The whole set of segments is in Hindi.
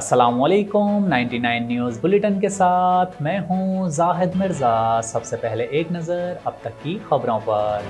अस्सलामुअलैकुम 99 न्यूज़ बुलेटिन के साथ मैं हूं जाहिद मिर्ज़ा। सबसे पहले एक नज़र अब तक की खबरों पर।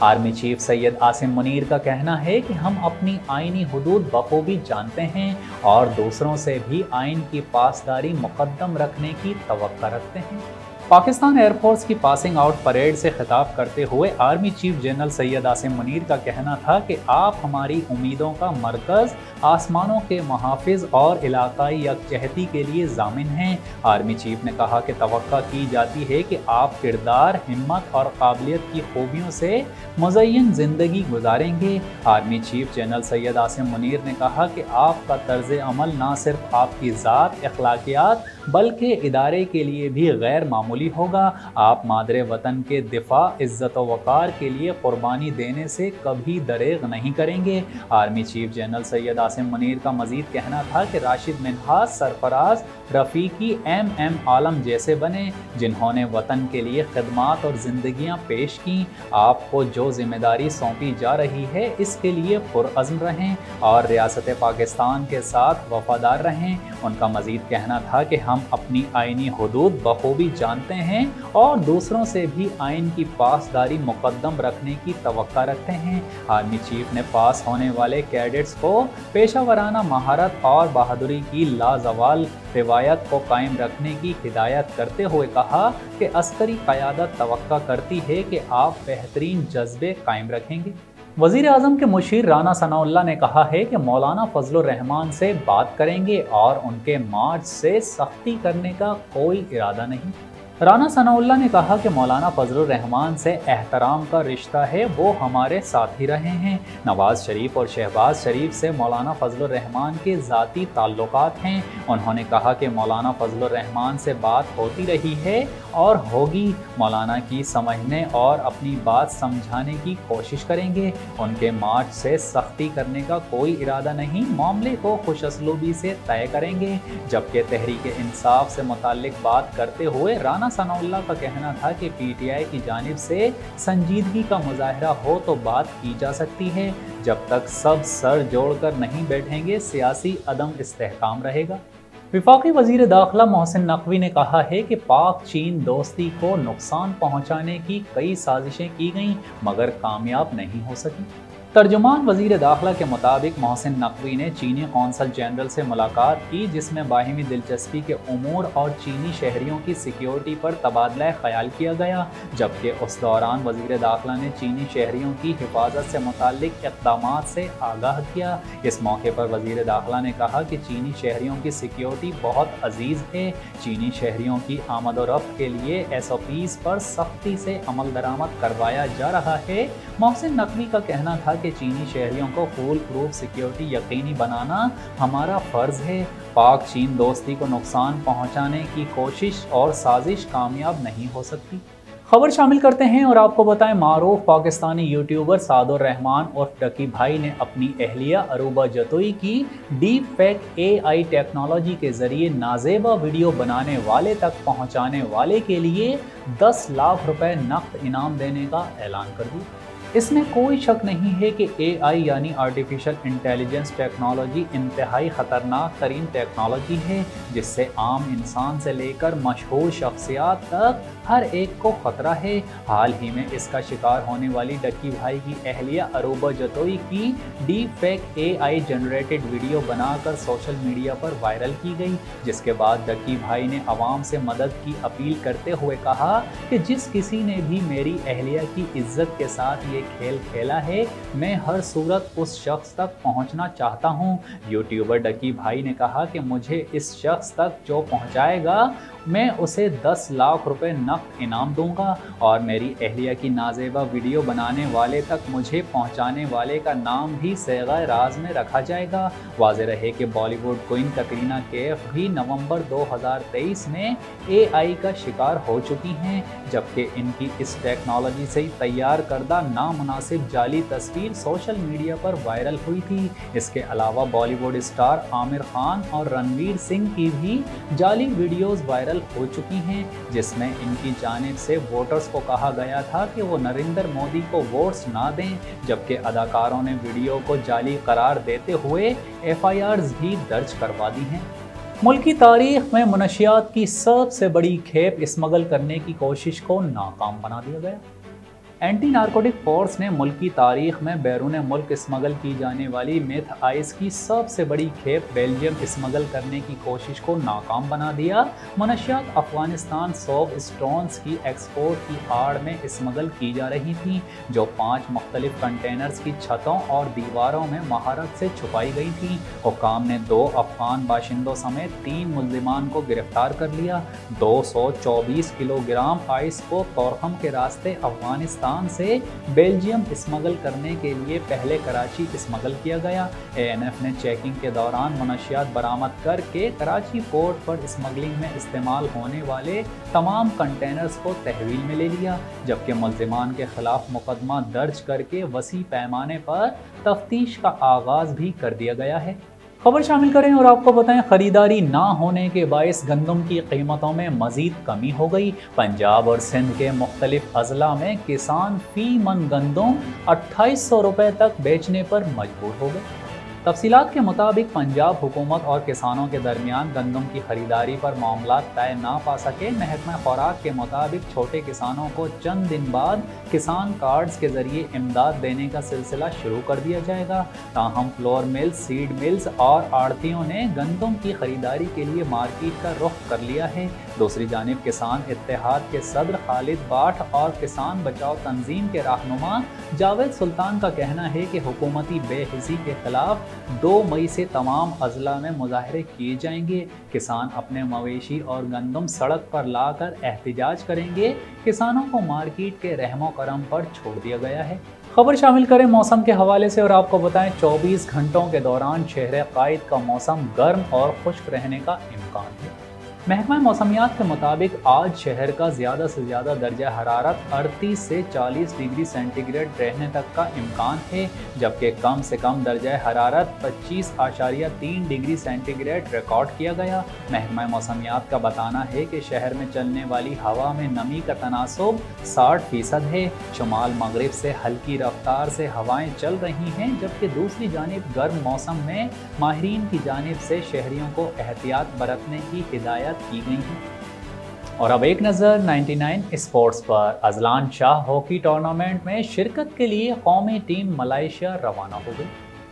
आर्मी चीफ सैयद आसिम मुनीर का कहना है कि हम अपनी आईनी हुदूद बखूबी जानते हैं और दूसरों से भी आइन की पासदारी मुकद्दम रखने की तवक्को रखते हैं। पाकिस्तान एयरफोर्स की पासिंग आउट परेड से खिताब करते हुए army chief general Syed Asim Munir का कहना था कि आप हमारी उम्मीदों का मरकज़, आसमानों के मुहाफ़िज़ और इलाकाई यकजहती के लिए ज़ामिन हैं। आर्मी चीफ ने कहा कि तवक्को की जाती है कि आप किरदार, हिम्मत और काबिलियत की खूबियों से मुज़य्यन ज़िंदगी गुजारेंगे। Army chief general Syed Asim Munir ने कहा कि आपका तर्ज़ अमल न सिर्फ आपकी ज़ात, अखलाकियात बल्कि इदारे के लिए भी गैर मामूली होगा। आप मादरे वतन के दिफा, इज़्ज़त व वक़ार के लिए क़ुरबानी देने से कभी दरेग नहीं करेंगे। Army chief general Syed Asim Munir का मज़ीद कहना था कि राशिद मिन्हाज, सरफराज, रफ़ीकी, एम आलम जैसे बने जिन्होंने वतन के लिए खिदमात और ज़िंदगियाँ पेश की। आपको जो ज़िम्मेदारी सौंपी जा रही है इसके लिए पुरअज़्म रहें और रियासत पाकिस्तान के साथ वफ़ादार रहें। उनका मज़ीद कहना था कि हम अपनी आइनी हुदूद बखूबी जानते हैं और दूसरों से भी आइन की पासदारी मुकद्दम रखने की तवक्को रखते हैं। आर्मी चीफ ने पास होने वाले कैडेट्स को पेशा वराना महारत और बहादुरी की लाजवाल रिवायत को कायम रखने की हिदायत करते हुए कहा कि अस्करी क़यादत तवक्को करती है कि आप बेहतरीन जज्बे कायम रखेंगे। वज़ीर आज़म के मुशीर राना सनाउल्लाह ने कहा है कि मौलाना फजलुर रहमान से बात करेंगे और उनके मार्च से सख्ती करने का कोई इरादा नहीं। राना सनाउल्लाह ने कहा कि मौलाना फजलुर रहमान से एहतराम का रिश्ता है, वो हमारे साथ ही रहे हैं। नवाज शरीफ और शहबाज शरीफ से मौलाना फजलुर रहमान के ज़ाती ताल्लुकात हैं। उन्होंने कहा कि मौलाना फजलुर रहमान से बात होती रही है और होगी। मौलाना की समझने और अपनी बात समझाने की कोशिश करेंगे। उनके मार्च से सख्ती करने का कोई इरादा नहीं, मामले को खुशअस्लूबी से तय करेंगे। जबकि तहरीक इंसाफ से मुताल्लिक बात करते हुए राना सनाउल्लाह का कहना था कि पीटीआई की जानिब से संजीदगी का मुजाहरा हो तो बात की जा सकती है। जब तक सब सर जोड़कर नहीं बैठेंगे सियासी अदम इस्तेहकाम रहेगा। वफाकी वज़ीर दाखिला मोहसिन नकवी ने कहा है कि पाक चीन दोस्ती को नुकसान पहुँचाने की कई साजिशें की गईं मगर कामयाब नहीं हो सकी। तर्जुमान वज़ीर दाखिला के मुताबिक मोहसिन नकवी ने चीनी कौंसल जनरल से मुलाकात की जिसमें बाहिमी दिलचस्पी के उमूर और चीनी शहरियों की सिक्योरिटी पर तबादला ख्याल किया गया। जबकि उस दौरान वज़ीर दाखिला ने चीनी शहरियों की हिफाजत से मुताल्लिक इक़दामात से आगाह किया। इस मौके पर वज़ीर दाखिला ने कहा कि चीनी शहरियों की सिक्योरिटी बहुत अजीज़ है। चीनी शहरियों की आमद और रफ्त के लिए SOPs पर सख्ती से अमल दरामद करवाया जा रहा है। मोहसिन नकवी का कहना था कि चीनी शहरियों को फुल प्रूफ सिक्योरिटी यकीनी बनाना हमारा फ़र्ज़ है। पाक चीन दोस्ती को नुकसान पहुंचाने की कोशिश और साजिश कामयाब नहीं हो सकती। खबर शामिल करते हैं और आपको बताएं, मारूफ पाकिस्तानी यूट्यूबर सादुर रहमान और डकी भाई ने अपनी अहलिया अरूबा जतोई की डीप फेक AI टेक्नोलॉजी के ज़रिए नाजेबा वीडियो बनाने वाले तक पहुंचाने वाले के लिए 10 लाख रुपए नक़द इनाम देने का ऐलान कर दिया। इसमें कोई शक नहीं है कि AI यानी आर्टिफिशियल इंटेलिजेंस टेक्नोलॉजी इंतहाई ख़तरनाक तरीन टेक्नोलॉजी है जिससे आम इंसान से लेकर मशहूर शख्सियात तक हर एक को ख़तरा है। हाल ही में इसका शिकार होने वाली डक्की भाई की अहलिया अरूबा जतोई की deep fake AI generated video बनाकर सोशल मीडिया पर वायरल की गई, जिसके बाद डक्की भाई ने आवाम से मदद की अपील करते हुए कहा कि जिस किसी ने भी मेरी अहलिया की इज्जत के साथ ये खेल खेला है मैं हर सूरत उस शख्स तक पहुंचना चाहता हूं। यूट्यूबर डकी भाई ने कहा कि मुझे इस शख्स तक जो पहुंचाएगा मैं उसे 10 लाख रुपए नक़द इनाम दूंगा और मेरी अहलिया की नाजेबा वीडियो बनाने वाले तक मुझे पहुंचाने वाले का नाम भी सेगा राज में रखा जाएगा। वाज़ेह रहे कि बॉलीवुड क्वीन कटरीना कैफ भी नवंबर 2023 में AI का शिकार हो चुकी हैं, जबकि इनकी इस टेक्नोलॉजी से तैयार करदा नामुनासिब जाली तस्वीर सोशल मीडिया पर वायरल हुई थी। इसके अलावा बॉलीवुड स्टार आमिर खान और रणवीर सिंह की भी जाली वीडियोस वायरल हो चुकी हैं, जिसमें इनकी जानिब से वोटर्स को कहा गया था कि वो नरेंद्र मोदी को वोट्स ना दें, जबकि अदाकारों ने वीडियो को जाली करार देते हुए FIRs भी दर्ज करवा दी हैं। मुल्क की तारीख में मनशियात की सबसे बड़ी खेप स्मगल करने की कोशिश को नाकाम बना दिया गया। एंटी नारकोटिक फोर्स ने मुल्क की तारीख में बैरून मुल्क स्मगल की जाने वाली मेथ आइस की सबसे बड़ी खेप बेल्जियम स्मगल करने की कोशिश को नाकाम बना दिया। मनशियात अफगानिस्तान सॉफ स्टोन्स की एक्सपोर्ट की आड़ में स्मगल की जा रही थी, जो 5 मुख्तलिफ कंटेनर्स की छतों और दीवारों में महारत से छुपाई गई थी। हुक्काम ने 2 अफगान बाशिंदों समेत 3 मुल्जिमान को गिरफ्तार कर लिया। 224 किलोग्राम आइस को तोरहम के रास्ते अफगानिस्तान से बेल्जियम स्मगल करने के लिए पहले कराची स्मगल किया गया। ANF ने चेकिंग के दौरान मनशियात बरामद करके कराची पोर्ट पर स्मगलिंग में इस्तेमाल होने वाले तमाम कंटेनर्स को तहवील में ले लिया, जबकि मुल्जिमान के खिलाफ मुकदमा दर्ज करके वसी पैमाने पर तफ्तीश का आगाज भी कर दिया गया है। खबर शामिल करें और आपको बताएं, खरीदारी ना होने के बायस गंदम की कीमतों में मजीद कमी हो गई। पंजाब और सिंध के मुख्तलिफ अजला में किसान फी मन गंदम 2800 रुपये तक बेचने पर मजबूर हो गए। तफसीलात के मुताबिक पंजाब हुकूमत और किसानों के दरमियान गंदम की खरीदारी पर मामला तय ना पा सके। महकमा खुराक के मुताबिक छोटे किसानों को चंद दिन बाद किसान कार्ड्स के जरिए इमदाद देने का सिलसिला शुरू कर दिया जाएगा। ताहम फ्लोर मिल्स, सीड मिल्स और आड़तियों ने गंदम की खरीदारी के लिए मार्केट का रुख कर लिया है। दूसरी जानिब किसान इत्तेहाद के सदर खालिद बाट और किसान बचाओ तंजीम के रहनुमा जावेद सुल्तान का कहना है कि हुकूमती बेहिसी के खिलाफ 2 मई से तमाम अजला में मुजाहरे किए जाएंगे। किसान अपने मवेशी और गंदम सड़क पर लाकर एहतजाज करेंगे। किसानों को मार्केट के रहमो करम पर छोड़ दिया गया है। खबर शामिल करें मौसम के हवाले से और आपको बताएं, 24 घंटों के दौरान शहर कायद का मौसम गर्म और खुश्क रहने का इम्कान है। महकमा मौसमियात के मुताबिक आज शहर का ज़्यादा से ज़्यादा दर्जा हरारत 38 से 40 डिग्री सेंटीग्रेड रहने तक का इम्कान है, जबकि कम से कम दर्जा हरारत 25.3 डिग्री सेंटीग्रेड रिकॉर्ड किया गया। महकमा मौसमियात का बताना है कि शहर में चलने वाली हवा में नमी का तनासुब 60% है। शुमाल मगरिब से हल्की रफ्तार से हवाएं चल रही हैं, जबकि दूसरी जानिब गर्म मौसम में माहिरीन की जानिब से शहरियों को एहतियात बरतने की हिदायत की गई है। और अब एक नज़र 99 स्पोर्ट्स पर। अजलान शाह हॉकी टूर्नामेंट में शिरकत के लिए कौमी टीम मलेशिया रवाना हो गई।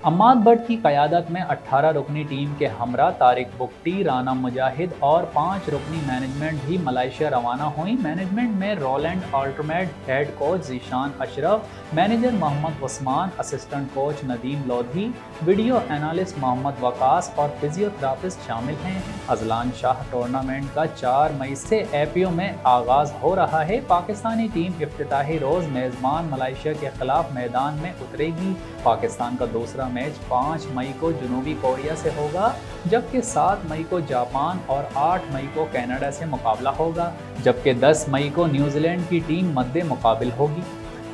अम्माद भट्ट की क़यादत में 18 रुकनी टीम के हमरा तारिक बुख्ती, राना मुजाहिद और 5 रुकनी मैनेजमेंट भी मलेशिया रवाना हुई। मैनेजमेंट में Roland Oltmans, head coach Zeeshan Ashraf, manager Mohammad Usman, assistant coach Nadeem Lodhi, video analyst Mohammad Waqas और फिजियोथेरापिस्ट शामिल हैं। अजलान शाह टूर्नामेंट का 4 मई से APO में आगाज़ हो रहा है। पाकिस्तानी टीम इफ्तिताही रोज़ मेज़बान मलेशिया के खिलाफ मैदान में उतरेगी। पाकिस्तान का दूसरा मैच 5 मई को जनूबी कोरिया से होगा, जबकि 7 मई को जापान और 8 मई को कनाडा से मुकाबला होगा, जबकि 10 मई को न्यूजीलैंड की टीम मद्दे मुकाबिल होगी।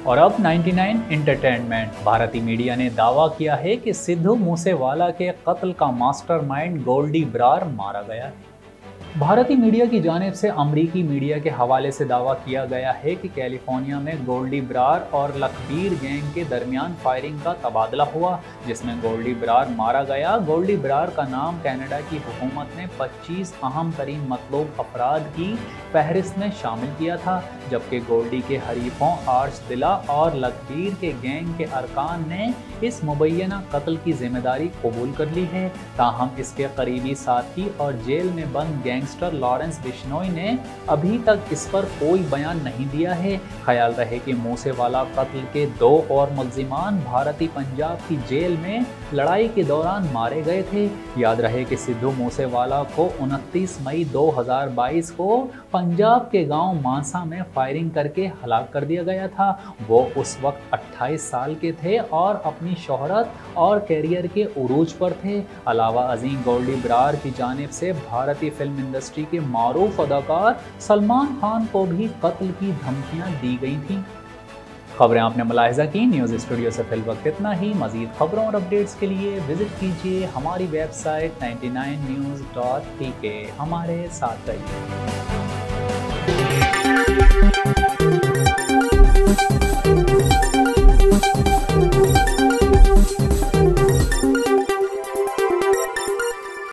और अब 99 एंटरटेनमेंट। भारतीय मीडिया ने दावा किया है कि सिद्धू मूसेवाला के कत्ल का मास्टरमाइंड गोल्डी ब्रार मारा गया है। भारतीय मीडिया की जानिब से अमरीकी मीडिया के हवाले से दावा किया गया है कि कैलिफोर्निया में गोल्डी ब्रार और लखबीर गैंग के दरमियान फायरिंग का तबादला हुआ, जिसमें गोल्डी ब्रार मारा गया। गोल्डी ब्रार का नाम कनाडा की हुकूमत ने 25 अहम तरीन मतलूब अफराद की फहरिस्त में शामिल किया था, जबकि गोल्डी के हरीफों आर्च दिला और लखबीर के गैंग के अरकान ने इस मुबैना कत्ल की जिम्मेदारी कबूल कर ली है। ताहम इसके करीबी साथी और जेल में बंद गैंगस्टर लॉरेंस बिश्नोई ने अभी तक इस पर कोई बयान नहीं दिया है। ख्याल रहे कि मूसेवाला कत्ल के 2 और मुल्जिमान भारतीय पंजाब की जेल में लड़ाई के दौरान मारे गए थे। याद रहे कि सिद्धू मूसेवाला को 29 मई 2022 को पंजाब के गांव मानसा में फायरिंग करके हलाक कर दिया गया था। वो उस वक्त 28 साल के थे और अपनी शोहरत और कैरियर के उरूज पर थे। अलावा अजीम गोल्डी ब्रार की जानिब से भारतीय फिल्म इंडस्ट्री के मारूफ अदाकार सलमान खान को भी कत्ल की धमकियां दी गई थीं। खबरें आपने मुलाहिजा की। न्यूज़ स्टूडियो से फिल वक्त इतना ही। मज़ीद खबरों और अपडेट्स के लिए विजिट कीजिए हमारी वेबसाइट 99news.tk। हमारे साथ रहिए।